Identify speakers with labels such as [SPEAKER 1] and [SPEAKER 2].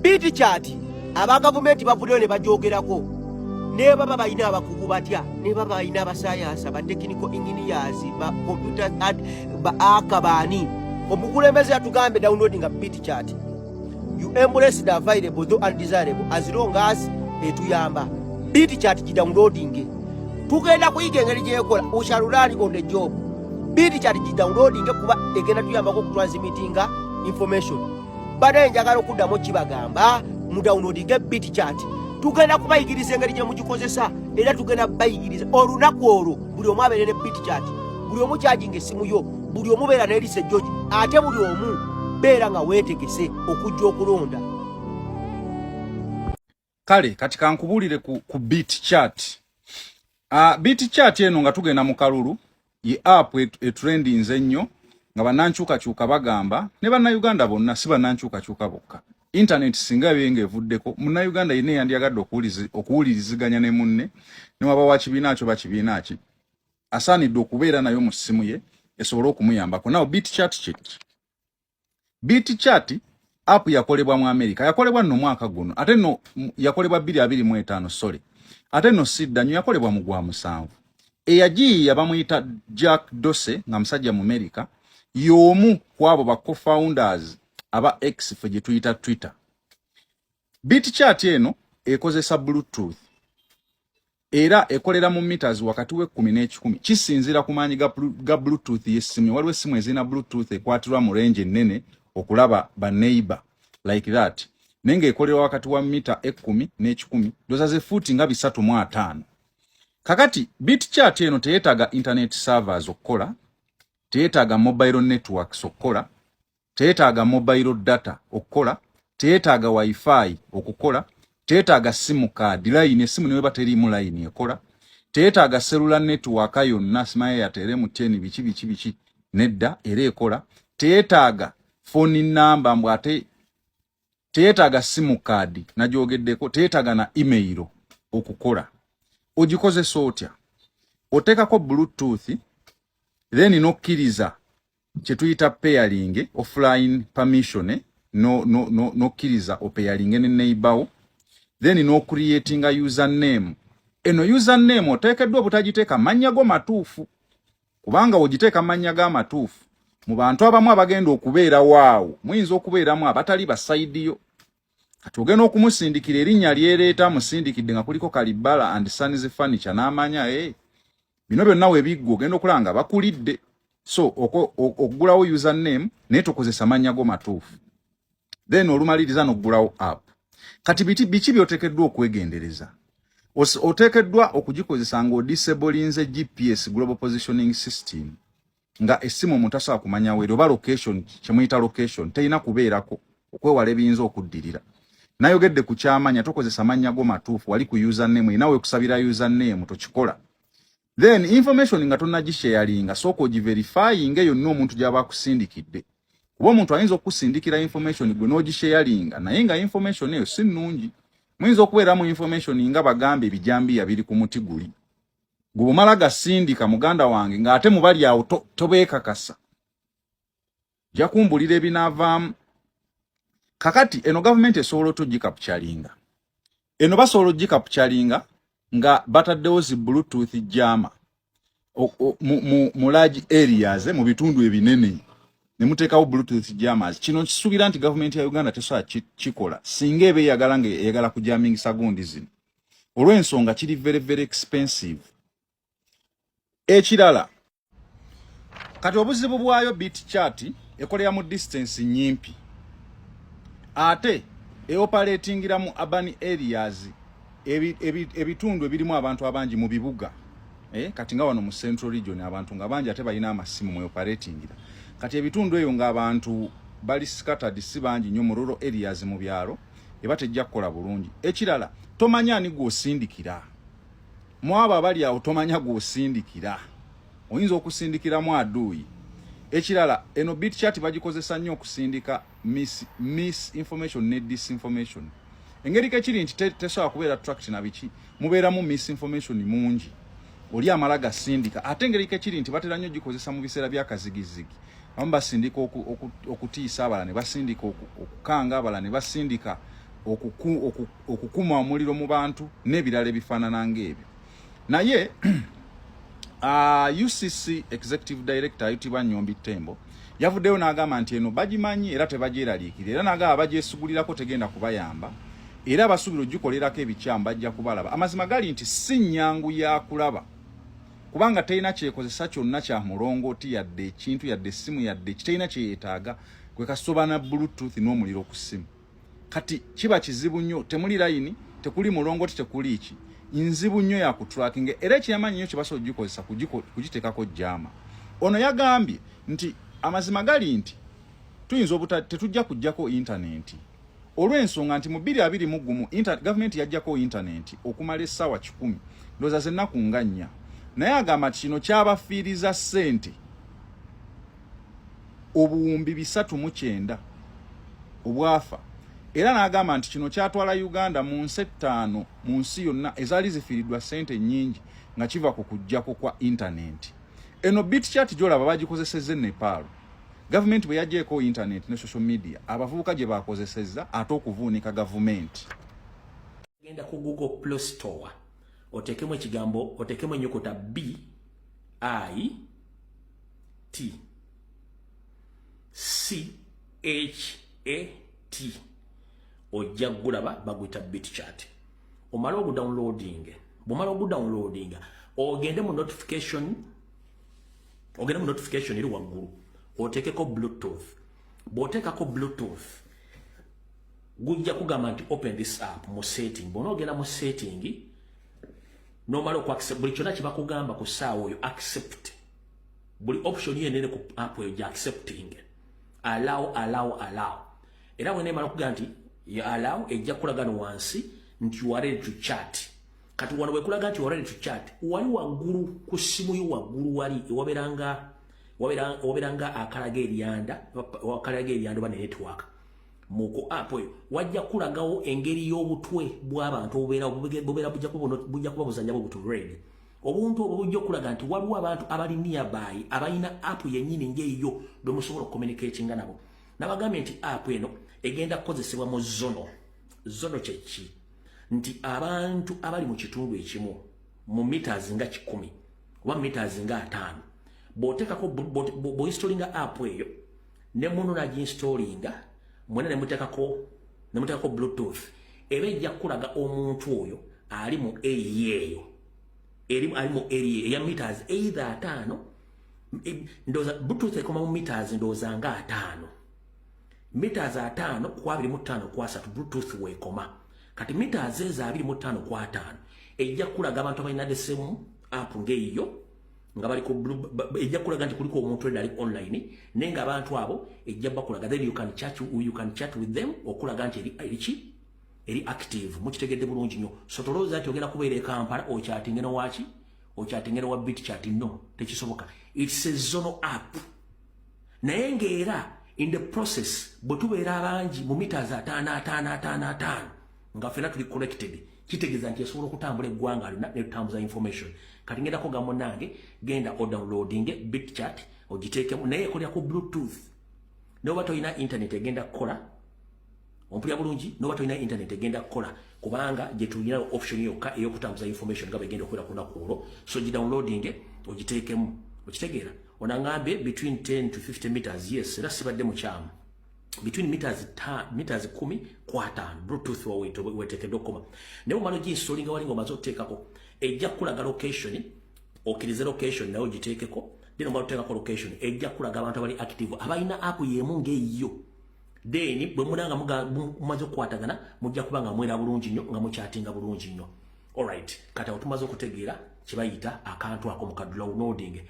[SPEAKER 1] Biti chati aba government bavuddeyo ne bajogerako ne baba balina abakugu batya ne baba balina abasayansi ba technical engineers ba computer ba akabani omukulembeze atugambe downloading Biti chat. You embrace the available though undesirable as long as etuyamba. Biti chat ki downloading tugenda kuyiga engeri gyekola usharulani on the job. Biti chat ki downloading kuba egenda tuyambako kutransmittinga information. Bade njagala okuddamu kibagamba mu downloading Biti chat. Tugenda kubayigiriza engeri gye mugikozesa era tugenda bayigiriza olunaku olwo buli omu abeere ne Biti chat. Buli omu charging esimu yo, buli omu beera ne Elise George, ate buli omu beera nga weetegese okujja okulonda.
[SPEAKER 2] Kale kati kankubulire ku Biti chat. Biti chat eno nga tugenda mu kalulu ye app trending ennyo nga banankyukakyuka bagamba ne bannayuganda bonna si banankyukakyuka bokka. Internet singa benge evuddeko munnayuganda yine yandiyagadde okuwuliriziganya ne munne ne waba wa kibiina kyo bakibiina ki asaanidde okubeera nayo mu ssimu ye esobole okumuyambako. Nawo Biti chat kit. Biti chat app yakolebwa mu America, yakolebwa no mwaka guno ate no yakolebwa 2025 sorry, ate no sidda nyo yakolebwa mu gwa musanvu. Eyaji yabamuyita Jack Dorsey nga musajja mu America, yomu kwabo ba co-founders aba X fe gye Twitter. Biti chat eno ekozesa Bluetooth era ekolera mu meters wakati we 10 n'ekikumi kisinzira ku maanyi ga Bluetooth y'essimu. Waliwo essimu ezina Bluetooth ekwatirwa mu range nene okulaba ba neighbor like that nenge ekolera wakati wa mita 10 n'ekikumi doza ze futi nga 3.5. Kakati Biti chat eno teyetaga internet servers okukola, teyetaga mobile networks okukola, teyetaga mobile data okukola, teyetaga wifi okukola, teyetaga simu card line esimu ne bateri mu line ekola, teyetaga cellular network yonna simaye ya teremu 10 bichi nedda era ekola, teyetaga phone number mbwate, teyetaga simu card najogeddeko, teyetaga na email okukola. Ojikoze sotya otekako Bluetooth then nokkiriza kye tuyita pairing offline permission nokkiriza opairing ne neighbor then no creating a username. Eno username otekeddwa obutagiteeka mannya go matuufu kubanga ogiteeka mannya ga matuufu mu bantu abamu abagenda okubeera waawo muyinza okubeeramu abatali basaidiyo. Kati ogenda okumusindikira erinnya lyereeta musindikidde nga kuliko Kalibala and Sons Furniture n'amanya bino byonna webiggo ogenda okulanga bakulidde. So okugulawo username naye tokozesa mannya go matuufu then olumaliriza n'okugulawo app. Kati biki byotekeddwa okwegendereza. Otekeddwa okugikozesa nga odisablinze GPS global positioning system nga esimu mutasa kumanya wero ba location kyemuyita location teyina kubeerako okwewala ebiyinza okuddirira. Nayogedde ku kyamanya tokozesa mannya go matuufu wali ku username inawe kusabira username tokikola. Then information nga tonnagisharinga soko giverifying yonna omuntu gyaba kusindikidde. Kuba omuntu ayinza okusindikira information gwe nogisharinga naye nga information eyo si nnungi. Muyinza okubeera mu information nga bagambe ebijambiya biri ku muti guli. Gwe bumala gasindika muganda wange nga ate mubali awo tobeekakasa. Ja kumbulira ebinaavaamu. Kakati eno government esobola tugikapchalinga. Eno basobola ogikapchalinga nga bataddewo zi Bluetooth jama mu large areas mu bitundu ebinene ne muteekawo Bluetooth jammers. Kino kisuubira nti government ya Uganda tesobola kikola singa ebe eyagala kujamingisa gundi zino olw'ensonga kiri very very expensive. Ekirala kati obuzibu bwayo Biti chat ekolera mu distance nyimpi ate operatingira mu urban areas ebitundu ebirimu abantu abangi mu bibuga. Kati nga wano mu Central Region abantu nga bangi ate balina amasimu mu operatingira. Kati ebitundu eyo nga abantu bali scattered si bangi nnyo mu rural areas mu byalo ebatejja kukola bulungi. Ekirala tomanya ani gw'osindikira. Mwaba bali awo tomanya gw'osindikira. Oyinza okusindikira mu aduyi. Ekirala eno Biti chat bagikozesa nnyo okusindika misinformation ne disinformation. Engeri kekiri nti tesobola kubeera tract na biki mubeera mu misinformation mungi. Oli amala gasindika ate engeri kekiri nti batera nnyo gikozesa mu biseera byakazigizigi. Abamu basindika okutiisa abalala ne basindika okukanga abalala ne basindika okukuma omuliro mu bantu n'ebirala ebifaanana ng'ebyo. Naye UCC Executive Director ayitibwa Nyombi Tembo yavuddeyo n'agamba nti eno bagimanyi era tebagyeraliikira, era n'agamba bagyesuulirako tegenda kubayamba, era basuubira ogikolerako ebikyamu bajja kubalaba. Amazima gali nti si nnyangu ya kulaba, kubanga terina kyekozesa kyonna kya mulongooti yadde ekintu yadde essimu yadde terina kyeyeetaaga, kwe kasoba na bluetooth n'omuliro ku ssimu. Kati kiba kizibu nnyo, temuli layini, tekuli mulongooti, tekuli ki, nzibu nnyo ya kutracking, era ekiyamanyi nnyo kye basobola okugikozesa kugiteekako jama. Ono yagambye nti amazima gali nti tuyinza tetujja kujjako intaneti olw'ensonga nti mu 2021 gavumenti yajjako intaneti okumala essaawa 10 ndowooza z'ennaku nga 4, naye agamba nti kino kyabafiiriza ssente obuwumbi 309 obwafa, era n'agamba nti kino kyatwala Uganda mu nsi 5 mu nsi yonna ezaali zifiiriddwa ssente nnyingi nga kiva ku kujjako kwa intaneti. Eno BitChat gy'olaba bagikozesezza Nepal. Government bwe yagyeko internet ne social media, abavubuka gye bakozesezza ate okuvuunika gavumenti.
[SPEAKER 3] Genda ku Google Play Store otekemu ekigambo, otekemu ennyukuta BITCHAT ojja gulaba baguyita BitChat. Omala ogudownloading, bumala ogudownloading ogende mu notification eri waggulu otekeko Bluetooth. Bw'oteekako Bluetooth gujja kugamba nti open this app mu setting. Bw'onoogenda mu setting nomala okuaccept buli kyonna kye bakugamba ku ssaawa oyo accept. Buli option yenene ku app eyo gya accepting. Allow. Era bw'eneemala okugamba nti ya allow ejja kulaga no wansi nti you are ready to chat. Kati wano wekulaga nti you are ready to chat, wali waggulu ku ssimu yo waggulu wali waberanga akalaga eryanda oba ne network muko app eyo wajja kulagawo engeri y'obutwe bw'abantu obubeera bujja kuba buzanya bw'obutu red. Obuntu obwo bujja kulaga nti waliwo abantu abali nearby abalina app yennyini ng'eyo bemusobola okucommunicatinga nabo. Nabagambye nti app eno egenda kukozesebwa mu zono kyeki nti abantu abali mu kitundu ekimu mu meters nga 10 oba meters nga 5 bw'oteekako bw'oinstalinga app eyo ne muno nagiinstalinga mwena ne muteekako Bluetooth eba ejja kulaga omuntu oyo ali mu area eyo ali mu area eya meters either 5 ndowooza Bluetooth ekoma mu meters ndowooza nga 5 meters 5 kwa 25 kwa 3 Bluetooth wekoma. Kati meters eza 25 kwa 5 ejja kulaga abantu abalina the same app ng'eyo nga bali ku ejja kulaga nti kuliko omuntu ali online nenga abantu abo ejja bakulaga then you can chat with them okulaga nti eri active. Mukitegedde bulungi nnyo. So tolooza nti ogenda kubeera e Kampala okyatingena waki okyatingena wa BitChat. No, tekisoboka. It's a zonal app. Naye ng'era in the process bwe tubeera abangi mu meters 5 nga fena tuli connected, kitegeeza nti esobola okutambula eggwanga lina ne tutambuza information. Kati ngendako gambo nange genda downloading BitChat ogiteekemu naye ekolera ku Bluetooth. Noba toyina internet egenda kukola ompulira bulungi, noba toyina internet egenda kukola kubanga gye tulina option yokka ey'okutambuza information nga begenda okukola ku lunaku olwo. So gidownloading ogiteekemu, okitegeera. Onangambe between 10 to 50 meters. Yes, era sibadde mukyamu. Between meters 10 kwa 5 Bluetooth wetekedde okoma. Naye omala ogiinstalinga wali ng'omaze okuteekako ejja kulaga location, okirize location nayo ogiteekeko, then omala oteekako location ejja kulaga abantu abali active abalina app y'emu ng'eyo. Then bwe munanga mumaze okukwatagana mujja kuba nga mwera bulungi nnyo nga mukyatinga bulungi nnyo. Alright, kati awo tumaze okutegeera kye bayita akantu ako mu downloading.